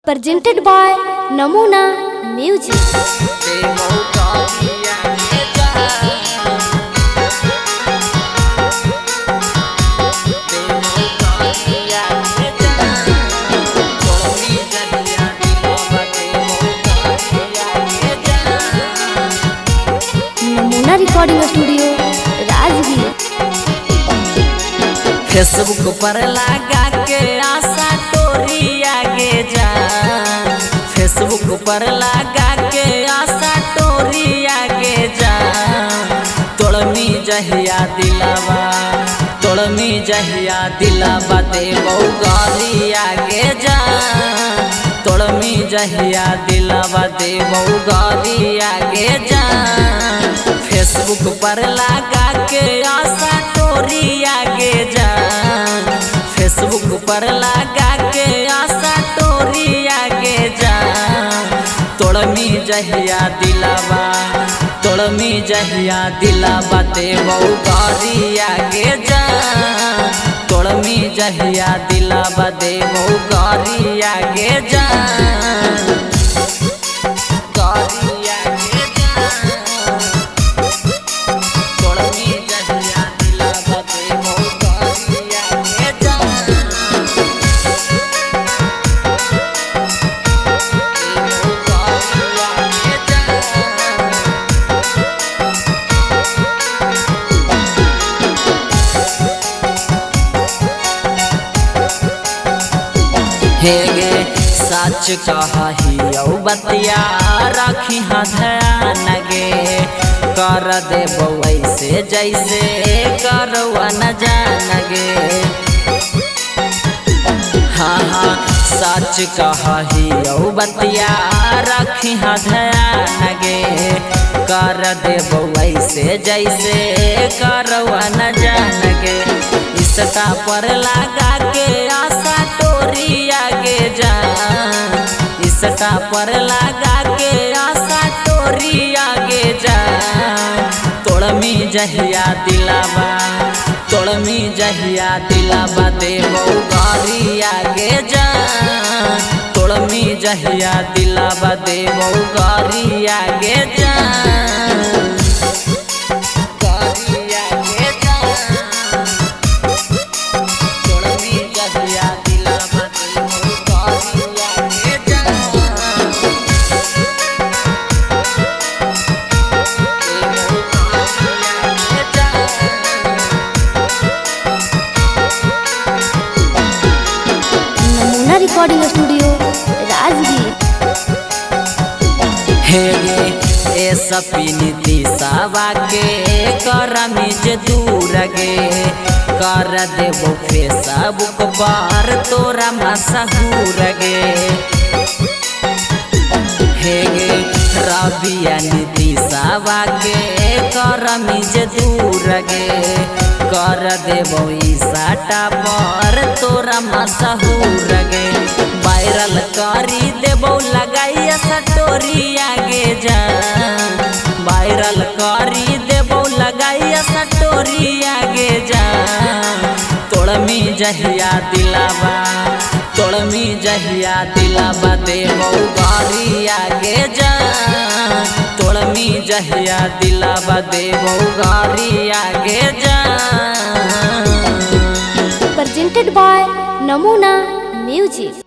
Presented by Namuna Music. नमूना recording studio Rajgir. Facebook पर लगा के आशा टोरी आगे जा। फेसबुक पर लगा के आशा टोरी आगे जा। तोड़मी जहिया दिलावा, तोड़मी जहिया दिलावा देवो गाली आगे जा। तोड़मी जहिया दिलावा देवो गाली आगे जा। फेसबुक पर लगा के आशा टोरी आगे जा। फेसबुक पर लगा के आशा टोरी आगे जा। तोड़मी जहिया दिलावा, तोड़मी जहिया दिलावा देवो गाली आगे जा। तोड़मी जहिया दिलावा देवो गाली आगे जा। हेगे सच कही बतिया रखी ध्यान गे। कर देबो ऐसे जैसे करवा न जान गे। हाँ हाँ सच कही बतिया रखी ध्यान गे। कर देबो ऐसे जैसे करवा न जान गे। इसका पर लगा के आशा टोरी आगे जा। इसका पर लगा के आशा टोरी आगे जा। तोड़मी जहिया दिलावा, तोड़मी जहिया दिलावा देवो गाली आगे जा। तोड़मी जहिया दिलावा देवो गाली आगे जा। Recording studio Rajgir. हेगे ए सपीनीति सावा के करमी जे दूर गे। कर देबो फेसबुक पर तोरा मशहूर गे। हेगे रबिया नीति सावा के करमी जे दूर गे। कर देबो साटा पर तोरा मशहूर गे। वायरल करी देबो लगाइया सटोरी आगे जा। वायरल करी देबो लगाइया सटोरी आगे जा। तोड़मी जहिया दिलावा, तोड़मी जहिया दिलावा देवो गाली आगे जा। तोड़मी जहिया दिलावा देवो गाली आगे जा। Presented by Namuna Music.